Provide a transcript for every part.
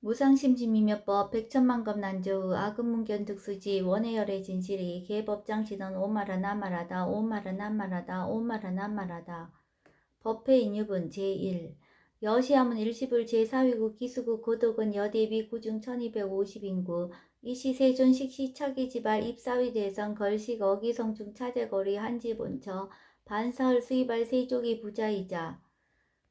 무상심심이며법 백천만급 난조의 아금문견 득수지 원해열의 진실이 개법장치던 오마라 나말하다 오마라 나말하다 오마라 나말하다. 법회인유분 제1 여시함은 일시불 제4위국 기수국 고독은 여대비 구중 1250인구 이시 세존 식시 차기지발 입사위 대성 걸식 어기성중 차제거리 한지본처 반사흘 수이발 세족이 부자이자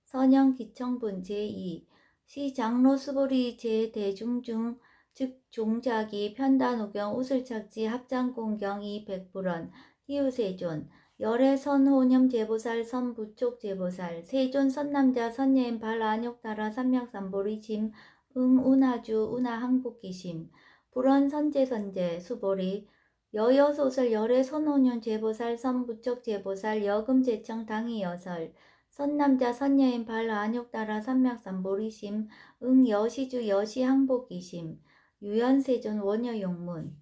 선영 기청분 제2 시 장로 수보리 제대중중 즉 종자기 편단우경 우슬착지 합장공경 이 백불원 희우세존 열애 선호념 제보살 선부촉 제보살 세존 선남자 선예인 발안욕다라 삼약삼보리 짐 응운하주 운하항복기심 불원 선제선제 수보리 여여소설 열애 선호년 제보살 선부촉 제보살 여금제청 당이여설 선남자 선여인 발안욕다라 삼맥삼보리심 응여시주 여시항복이심 유연세존 원여용문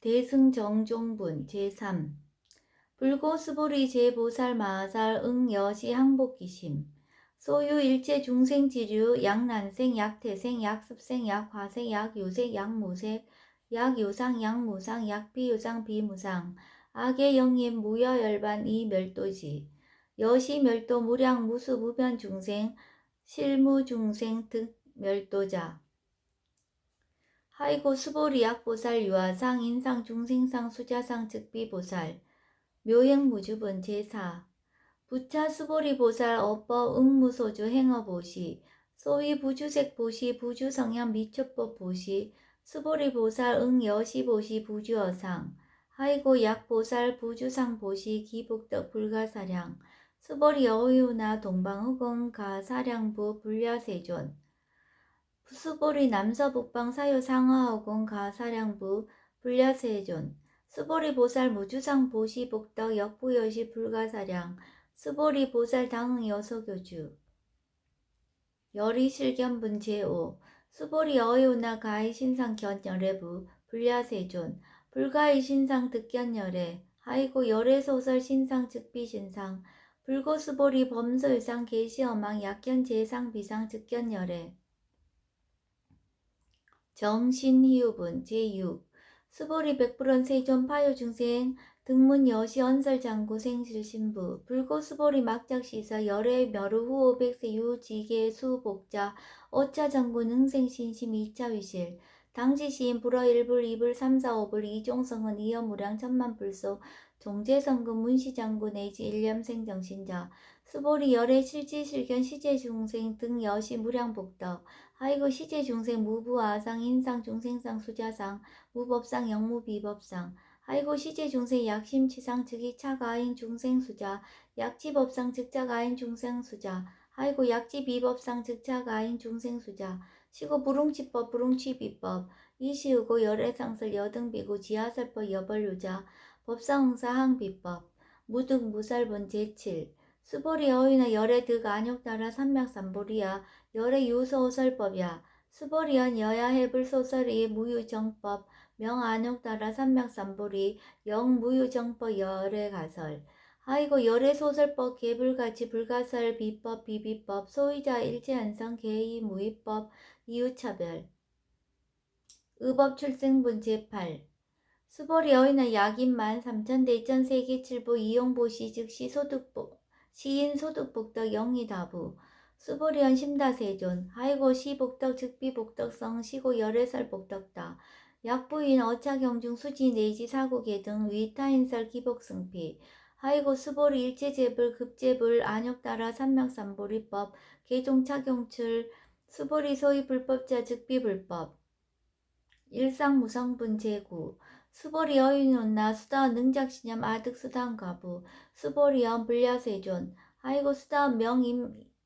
대승정종분 제3 불고스보리 제보살 마하살 응여시항복이심 소유 일체 중생지류 약난생 약태생 약습생 약화생 약유색 약무색 약유상 약무상 약비유상 비무상 악의 영임 무여열반 이멸도지 여시멸도 무량 무수 무변중생 실무중생 등 멸도자 하이고 수보리약보살 유아상 인상 중생상 수자상 즉비보살 묘행무주분 제4 부차 수보리보살 어법 응무소주 행어보시 소위 부주색보시 부주성향 미초법보시 수보리보살 응여시보시 부주어상 하이고 약보살 부주상보시 기복덕 불가사량 수보리 어유나 동방후공 가사량부 불야세존 수보리 남서북방 사유 상하허공 가사량부 불야세존 수보리 보살 무주상 보시 복덕 역부여시 불가사량 수보리 보살 당응 여서교주 열이실견분 제5 수보리 어유나 가이신상 견열애부 불야세존 불가이신상 득견열애 하이고 열애소설 신상 즉비신상 불고수보리 범소유상 계시어망 약견 제상 비상 즉견열애 정신희우분 제6 수보리 백불원 세존 파요중생 등문 여시 언설장구 생실신부 불고수보리 막작시서 열애 멸후 후호 백세 유지계 수복자 어차장군 응생신심 2차위실 당지시인 불어 1불 2불 3, 4, 5불 이종성은 이여무량 천만불소 종제성금 문시장군 내지 일념생정신자 수보리 열애 실지실견 시제중생 등 여시 무량복덕 하이고 시제중생 무부아상 인상중생상 수자상 무법상 영무비법상 하이고 시제중생 약심치상 즉이차가인 중생수자 약지법상 즉자가인 중생수자 하이고 약지비법상 즉자가인 중생수자 시고 불웅치법 불웅치비법 이시우고 열애상설 여등비고 지하설법 여벌유자 법상응사항비법 무득 무살분 제7 수보리 어휘나 열애 득 안욕따라 삼맥삼보리야 열애 유소설법야 수보리연 여야해불소설이 무유정법 명안욕따라 삼맥삼보리 영무유정법 열애가설 하이고 열애소설법 개불가치 불가설 비법 비비법 소위자 일제한성 개의무위법 이유차별 의법출생분 제8 수보리 어휘나 약인만 삼천대천 세계칠부 이용보시 즉시 소득복 시인 소득복덕 영리다부 수보리언 심다세존 하이고 시복덕 즉비복덕성 시고 열애설 복덕다 약부인 어차경중 수지 내지 사고계 등 위타인설 기복승피 하이고 수보리 일체제불 급제불 안욕따라 삼맥삼보리법 개종착용출 수보리 소위 불법자 즉비불법 일상무성분 제9 수보리 어휘논나 수다원 능작신념 아득수다원가부 수보리언 불야세존 하이고 수다원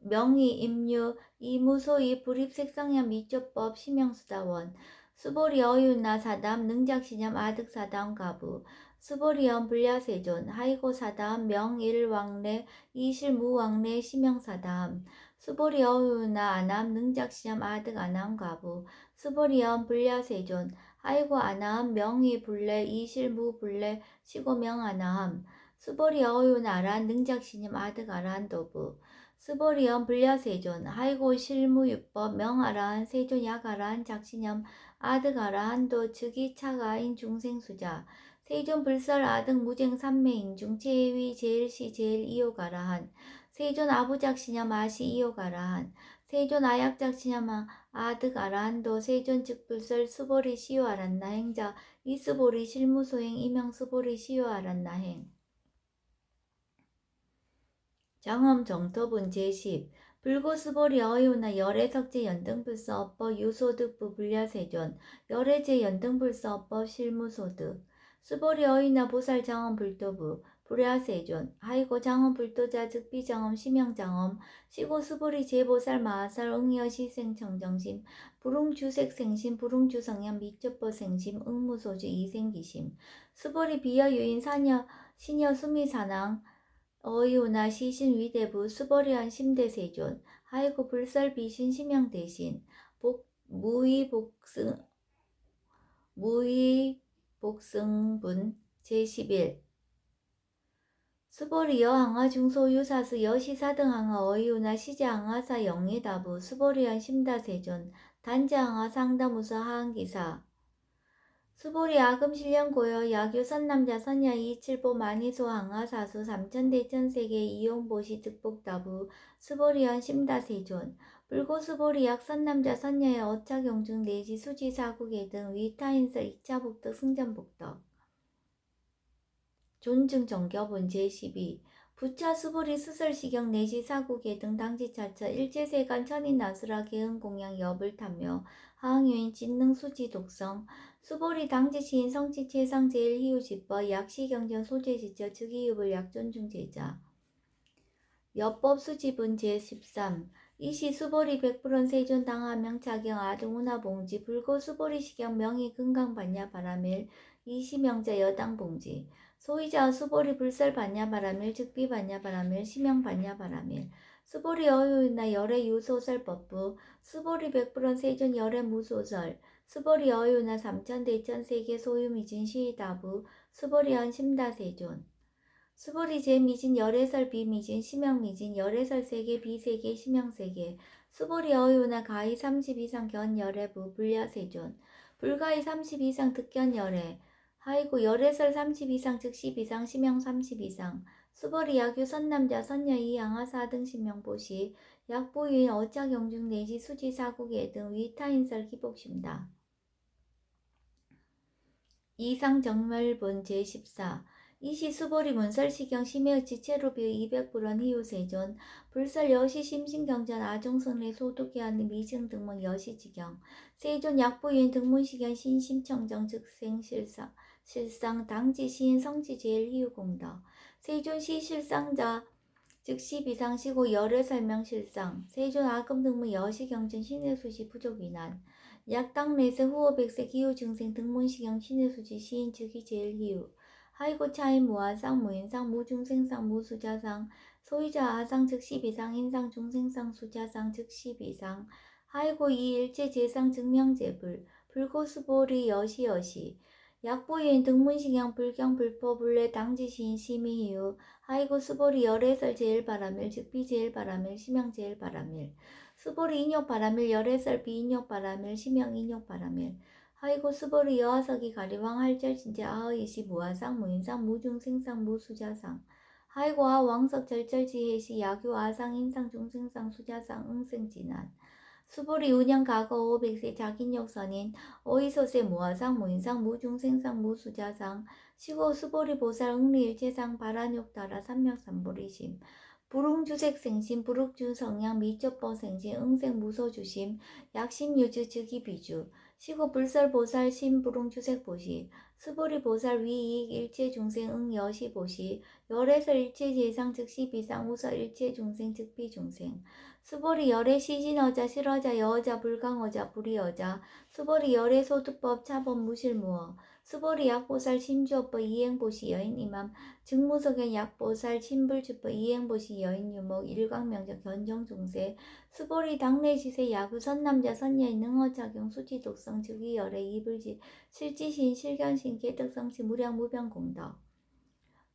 명의임류 이무소위 불입색성향 미조법 시명수다원 수보리 어휘논나 사담 능작신념 아득사다원가부 수보리언 불야세존 하이고 사담 명일왕래 이실무왕래 시명사담 수보리 어휘논나 아남 능작신념 아득 아남가부 수보리언 불야세존 하이고 아나함 명의 불래 이실무 불래 시고명 아나함 수보리 어휘운 아란 능작신임 아득 아란도부 스보리언 불야세존 하이고 실무유법 명아라한 세존 약아라한 작신염 아득아라한도 즉이차가인 중생수자 세존 불설 아득 무쟁 삼매인중 제위 제일시 제일 이요가라한 세존 아부작신염 아시 이요가라한 세존 아약작신염 아득아라한도 세존 즉불설 수보리 시요아란나 행자 이스보리 실무소행 이명 스보리 시요아란나행 장엄 정토분 제10 불고스보리 어이오나 열애석제 연등불서 업법 유소득부 불야세존 열애제 연등불서 업법 실무소득 스보리 어이나 보살 장엄 불도부 불야세존 하이고 장엄 불도자 즉비장엄 심영장엄 시고 스보리 제보살 마하살 응여 시생청정심 불웅주색생심 불웅주성현 미적보 생심 응무소주 이생기심 스보리 비여유인 사녀 시녀 수미사낭 어이오나 시신 위대부 수보리한 심대세존 하이고 불설 비신 심양 대신 무의복승분 제11 수보리 여항아 중소유사스 여시사등항아 어이오나 시제항아사 영예다부 수보리한 심다세존 단자항아 상다무서 하항기사 수보리 아금 실령고여 야교 선남자 선야 이칠보 만이소 항하 사수 삼천대천세계 이용보시 득복다부 수보리연 심다세존 불고 수보리 약 선남자 선야의 어차경중 내지 수지 사국에 등 위타인설 이차복덕 승전복덕 존증 정겨본 제12 부차 수보리 수설시경 내지 사국에 등 당지차처 일제세간 천인나수라 개응공양 엽을 타며 하항유인 진능 수지 독성 수보리 당지시인 성치 최상 제일 희우지법 약시경전 소재지처 즉이읍을 약존중제자 여법 수지분 제13 이시 수보리 백불원 세존 당하명 차경 아등우나 봉지 불고 수보리 시경 명의 금강 반야 바라밀 이시명자 여당 봉지 소이자 수보리 불설 반야 바라밀 즉비 반야 바라밀 시명 반야 바라밀 수보리 어유나 열애 유소설 법부 수보리 백불원 세존 열애 무소설 수보리 어유나 삼천대천 세계 소유미진 시다부 수보리언 심다세존 수보리 제미진 열애설 비미진 심형미진 열애설 세계 비세계 심형세계 수보리 어유나 가히 30 이상 견열애부 불야세존 불가히 30 이상 득견열애 하이고 열애설 30 이상 즉 10 이상 심형 30 이상 수보리 야규 선남자 선녀 이양하 4등 심명보시 약보유인 어차경중 내지 수지 사국예 등 위타인설 기복심다. 이상정멸본 제14 이시 수보리 문설시경 심해의치 체로비 200불원 희우세존 불설 여시 심신경전 아종성례 소득계한 미증등문 여시지경 세존 약보유인 등문시경 신심청정 즉생실상 당지시인 성지제일 희우공덕 세존시 실상자 즉 12상 시고 열애 설명실상 세존 아금 등문 여시경전 신의수시 부족위난 약당내세 후호백세 기후증생 등문시경 신의수지 시인 즉이 제일 희우 하이고 차인 무아상 무인상 무중생상 무수자상 소이자 아상 즉 12상 인상 중생상 수자상 즉 12상 하이고 이일체 제상 증명제불 불고수보리 여시여시 약보유인 등문시경 불경 불포 불례 당지시인 심의희우 하이고 수보리 열애설 제일바라밀 즉비 제일바라밀 심형 제일바라밀 수보리 인욕바라밀 열애설 비인욕바라밀 심형 인욕바라밀 하이고 수보리 여하석이 가리왕 할절진제 아의시 무아상 무인상 무중생상 무수자상 하이고 아 왕석 절절지혜시 야교 아상 인상 중생상 수자상 응생진한 수보리 운영 과거 500세 자긴욕선인 어이소세 무아상 무인상 무중생상 무수자상 시고 수보리 보살 응리일체상 바란욕다라 삼명삼보리심 불웅주색생심 불욱주성양 미적보생심 응생무소주심 약심유주 즉이비주 시고 불설보살 신불웅주색보시 수보리보살 위이익 일체중생 응여시보시 열애설 일체재상 즉시비상 우서 일체중생 즉비중생 수보리 열애 시진어자 실어자 여어자 불강어자 불이어자 수보리 열애 소득법 차법 무실무어 수보리 약보살 심주어법 이행보시 여인 이맘 증무석엔 약보살 신불주법 이행보시 여인 유목 일광명적 견정중세 수보리 당내시세 야구 선남자 선녀인 능어작용 수지독성 즉위 열애 이불지 실지신 실견신 개덕성시 무량무병공덕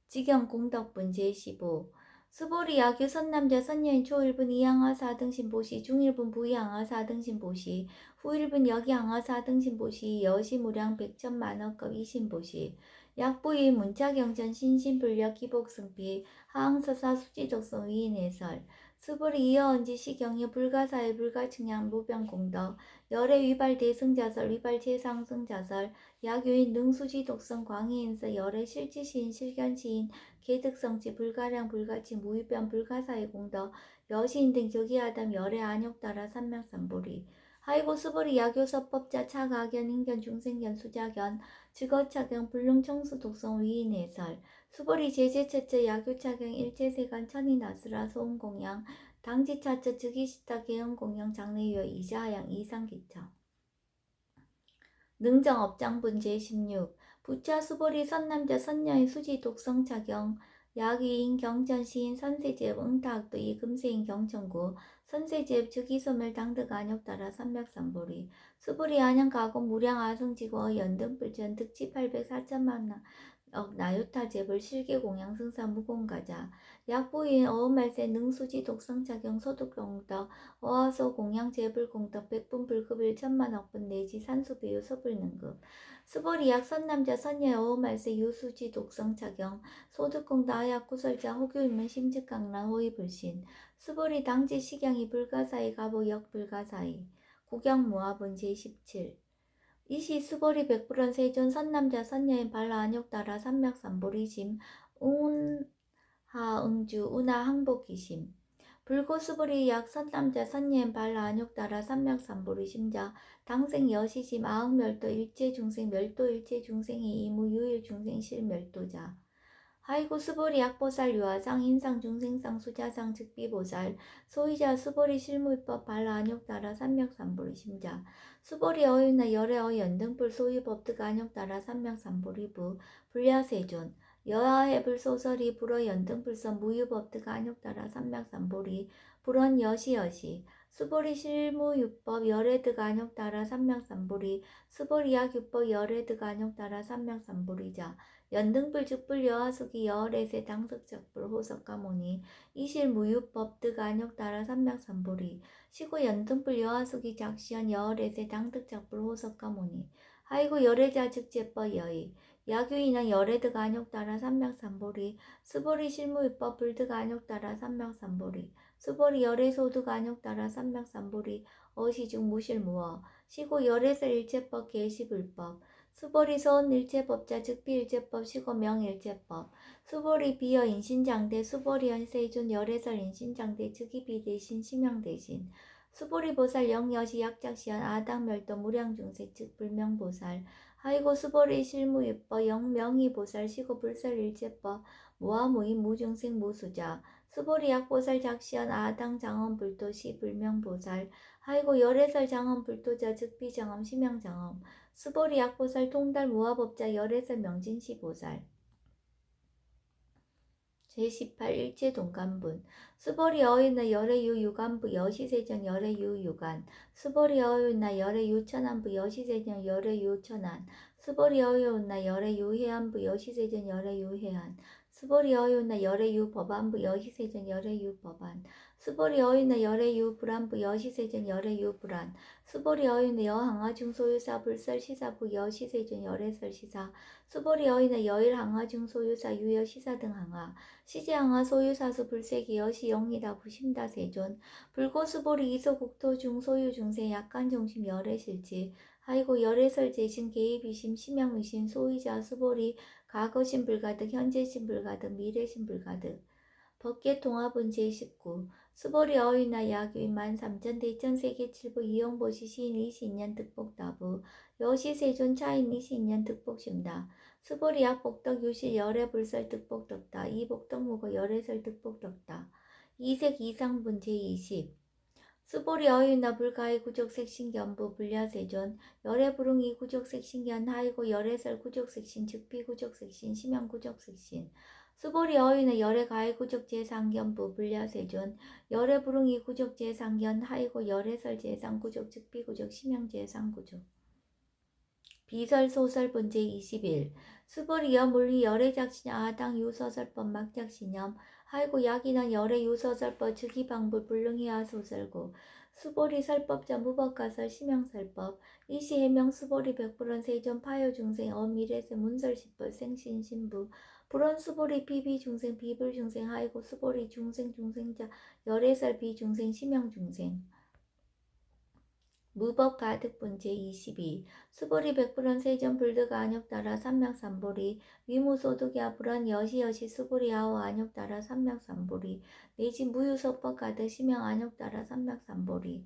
지경공덕분 제15 수보리 야규 선남자 선녀인 초일분 이항하 사등신 보시 중일분 부이항하 사등신 보시 후일분 여기항하 사등신 보시 여시무량 백천만원급 이신 보시 약부이 문자경전 신신불력 기복승비 하항서사 수지독성 위인해설 수보리 이어언지 시경이 불가사의 불가측량 무병공덕 열애 위발 대승자설 위발 재상승자설 야교인 능수지 독성 광희인서 열애 실지시인 실견시인 개득성지 불가량 불가치 무위변 불가사의 공덕 여시인 등 교기하담 열애 안욕따라 삼명삼보리 하이고 수보리 야교서법자 차가견 인견 중생견 수자견 즉어차경 불능청수 독성 위인해설 수보리 제제처처 야교차경 일제세간 천인아수라 소음공양 당지차처 즉이시타 계엄공양 장래유어 이자하양 이상기처 능정업장분 제16 부차 수보리 선남자 선녀의 수지 독성차경 야귀인 경전시인 선세제업 응타학도 이금세인 경천구 선세제업 즉이소멸 당득 안욕따라 삼맥삼보리 수보리 안양가공 무량 아성지고 연등불전 득지 800 4천만 나유타 제불 실계공양 승사 무공가자 약부인 어음말세 능수지 독성차경 소득공덕 어하소 공양 제불공덕 백분 불급일 천만억분 내지 산수비유 소불능급 수보리약 선남자 선녀 어음말세 유수지 독성차경 소득공덕 아약 구설자 호교인문 심직강란 호의불신 수보리 당지 식양이 불가사의 가보역 불가사의 구경무합은 제17 이시 수보리 백불원 세존 선남자 선녀인 발라 안욕따라 삼맥삼보리심 응운하 응주 운하 항복이심 불고 수보리 약 선남자 선녀인 발라 안욕따라 삼맥삼보리심자 당생 여시심 아흥멸도 일체중생 멸도 일체중생이 이무 유일중생 실멸도자 하이고 수보리 약보살 유아상 인상 중생상 수자상 즉비보살 소이자 수보리 실무입법 발라 안욕따라 삼맥삼보리 심자 수보리 어윤나 열애어 연등불 소유법득 안욕따라 삼맥삼보리부 불야세존 여하해불 소설이 불어 연등불선 무유법득 안욕따라 삼맥삼보리 불원 여시여시 수보리 실무유법 열애득 안욕따라 삼맥삼보리 수보리 약유법 열애득 안욕따라 삼맥삼보리자 연등불 즉불 여하수기 여월에세 당석적불 호석가모니 이실무유법득 안욕따라 삼맥삼보리 시고 연등불 여하수기 작시연 여월에세 당득작불 호석가모니 하이고 열애자 즉제법 여의 야규인은 열애득 안욕따라 삼맥삼보리 수보리 실무유법 불득 안욕따라 삼맥삼보리 수보리 열애소득 안욕따라 삼맥삼보리 어시중 무실무어 시고 열애설 일체법 계시불법 수보리 서원 일체법자 즉비일체법 시고 명일체법 수보리 비여 인신장대 수보리 연세준 열애설 인신장대 즉이비 대신 심양 대신 수보리 보살 영여시 약작시연 아당멸도 무량중세 즉 불명보살 하이고 수보리 실무유법 영명의보살 시고 불설일체법 무아무인 무중생 무수자 수보리 약보살 작시연 아당 장엄불도시 불명보살 하이고 열애설 장엄불도자 즉비장엄 심양장엄 수보리 약보살 통달 무화법자 열애설 명진시 보살 제18 일체동간분 수보리 어윤나 열애유 유간부 여시세전 열애유 유간 수보리 어윤나 열애유 천안부 여시세전 열애유 천안 수보리 어윤나 열애유 해안부 여시세전 열애유 해안 수보리 어윤나 열애유 법안부 여시세전 열애유 법안 수보리 어윤나 열애유 불안부 여시세전 열애유 불안 수보리 어윤나 여항하 중소유사 불설 시사부 여시세전 열애설 시사 수보리 어윤나 여일 항하 중소유사 유여 시사 등 항하 시제항하 소유사수 불세기 여시 영리다 부심다 세존 불고수보리 이소국토 중소유 중세 약간정심 열애실지 하이고 열애설 재신 개입이심 심양의심 소이자 수보리 과거심 불가득 현재심 불가득 미래심 불가득 법계통합은 제19 수보리 어휘나 야규인 13,000 대천세계 7부 이용보시 시인 이시인년 득복다부 여시세존 차인 이시인년 득복심다 수보리 약복덕 유실 열애불설 득복덕다 이복덕무고 열애설 득복덕다 이색 이상분 제20 수보리 어휘나 불가의 구족색신견부 불야세존 열애불응 이구족색신견 하이고 열애설 구족색신 즉비구족색신 심양구족색신 수보리 어휘나 열애 가해 구족 제상견부 불야세존 열애 불응이 구족 제상견 하이고 열애설 제상 구족 즉비 구족 심양 제상 구족 비설 소설 본제 21 수보리 여물리 열애 작신염 아당 유서설법 막작신염 하이고 약이난 열의 유서설법 즉위방불 불능이하 소설고 수보리 설법자 무법가설 심형설법 이시해명 수보리 백불원 세존 파효중생 어미래세 문설시법 생신신부 불원 수보리 비비중생 비불중생 하이고 수보리 중생중생자 열애설 비중생 심형중생 무법 가득분 제22 수보리 백불원 세전 불득 안욕따라 삼맥삼보리 위무소득야 불원 여시여시 수보리 아오 안욕따라 삼맥삼보리 내지 무유소법 가득 심형 안욕따라 삼맥삼보리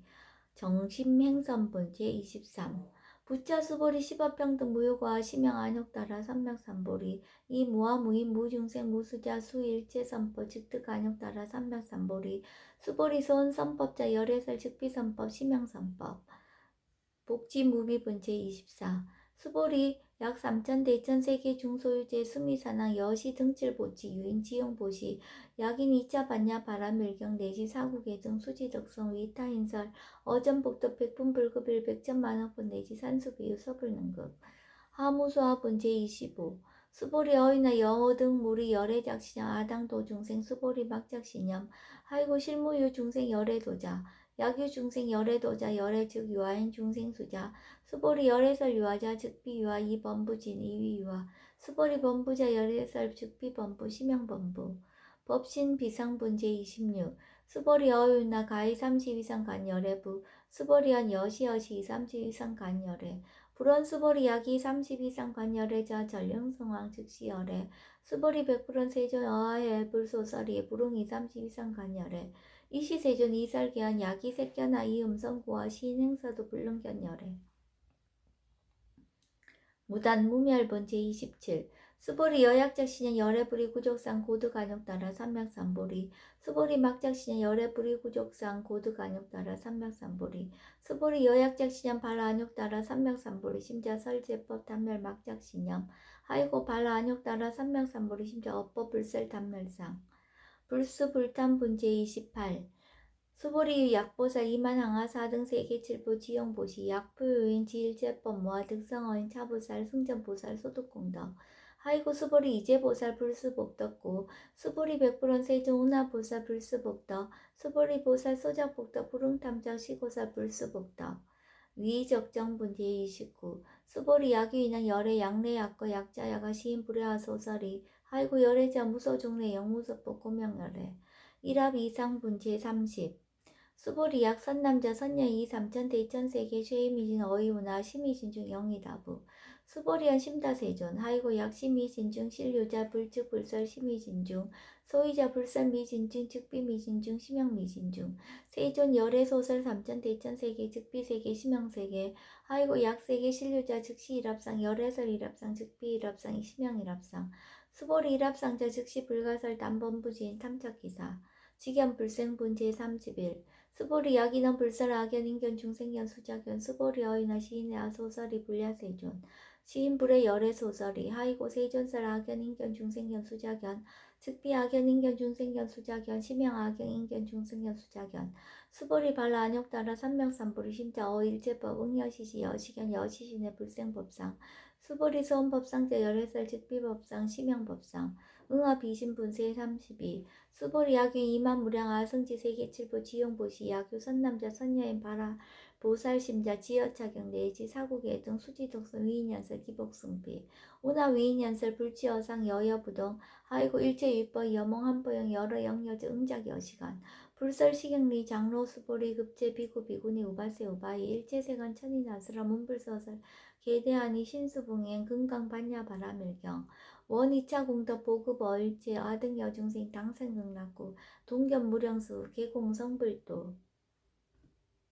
정심행선분 제23 부차 수보리 십업평등 무효과 심형 안욕따라 삼맥삼보리 이 무아 무인 무중생 무수자 수일체선법 즉득 안욕따라 삼맥삼보리 수보리 소원선법자 열애설 즉비선법 심형선법 복지무비분 제24 수보리 약 3천 대천 세계 중소유재 수미산항 여시 등칠보치 유인지용보시 약인 2차 반야 바람일경 내지 사구계정 수지덕성 위타인설 어전복도 백분불급일 백천만원분 내지 산수비유 서불능급 하무수화분 제25 수보리 어이나 영어 등 무리 열애작시념 아당도 중생 수보리 막작시념 하이고 실무유 중생 열애도자 약유 중생 열애도자 열애 즉 유아인 중생수자 수보리 열애설 유아자 즉비 유아 이범부진 이위 유아 수보리 범부자 열애설 즉비 범부 심형범부 법신 비상분제 26 수보리 어유나 가히 30 이상 간 열애부 수보리한 여시여시 30 이상 간 열애 불원 수보리 약이 30 이상 간 열애자 전령성왕 즉시 열애 수보리 100% 세존 어하해 불소설이 불응이 30 이상 간 열애 이시세존 이설기한 야기 색견아 이음성구와 시인행사도 불능견열애 무단 무멸본 제27 수보리 여약작신현 열애불이 구족상 고득안욕 따라 삼맥삼보리 수보리 막작신현 열애불이 구족상 고득안욕 따라 삼맥삼보리 수보리 여약작신현 발안욕 따라 삼맥삼보리 심자 설제법 단멸 막작신현 하이고 발안욕 따라 삼맥삼보리 심자 업법 불설 단멸상 불수불탄 분제 28 수보리 약보살 이만항하 4등 세계칠보 지용보시 약포요인 지일제법 모아 득성어인 차보살 승전보살 소득공덕 하이고 수보리 이제보살 불수복덕고 수보리 백불원 세종 운하보살 불수복덕 수보리 보살 소작복덕 불응탐정 시고살 불수복덕 위적정분 제29 수보리 약유인한 열애 양례약거 약자야가 시인 불회화 소설이 하이고 열애자 무소종례 영무소법 고명열애 일합 이상분 제30 수보리 약 선남자 선녀이 3천 대천세계 쉐이미진 어이우나 심의신 중 영이다부 수보리한 심다세존 하이고 약 심의신 중 신류자 불측 불설 심의신 중 소이자 불설 미진 중 즉비 미진 중 심형 미진 중 세존 열애 소설 3천 대천세계 즉비 세계 심형 세계 하이고 약 세계 신류자 즉시 일합상 열애설 일합상 즉비 일합상 심형 일합상 수보리 일합상자 즉시 불가설 단번부지인 탐착기사 직연 불생분 제31 수보리 약이나 불설 악연 인견 중생견 수작견 수보리 어이나 시인의 아소설이 불야세존 시인불의 열애 소설이 하이고 세존설 악연 인견 중생견 수작견 즉비 악연 인견 중생견 수작견 심형 악연 인견 중생견 수작견 수보리 발라 안욕 따라 삼명삼보리 심자 어일제법 응여시시 여시견 여시신의 불생법상 수보리 소원법상자 열애설 즉비법상 심형법상 응아 비신분세 32 수보리 약유 이만무량 아성지 세계칠보 지용보시 약유 선남자 선녀인 바라 보살심자 지여차경 내지 사국의 등 수지독성 위인연설 기복승비 운하 위인연설 불치어상 여여부동 하이고 일제유법 여몽한보영 여러 영여제 응작여시간 불설시경리 장로 수보리 급제 비구 비구니 우바세 우바이 일제세간 천인아스라 문불서설 계대하니 신수봉행 금강반야 바라밀경 원 2차 공덕 보급 어일제 아등 여중생 당생극락구 동견무령수 개공성불도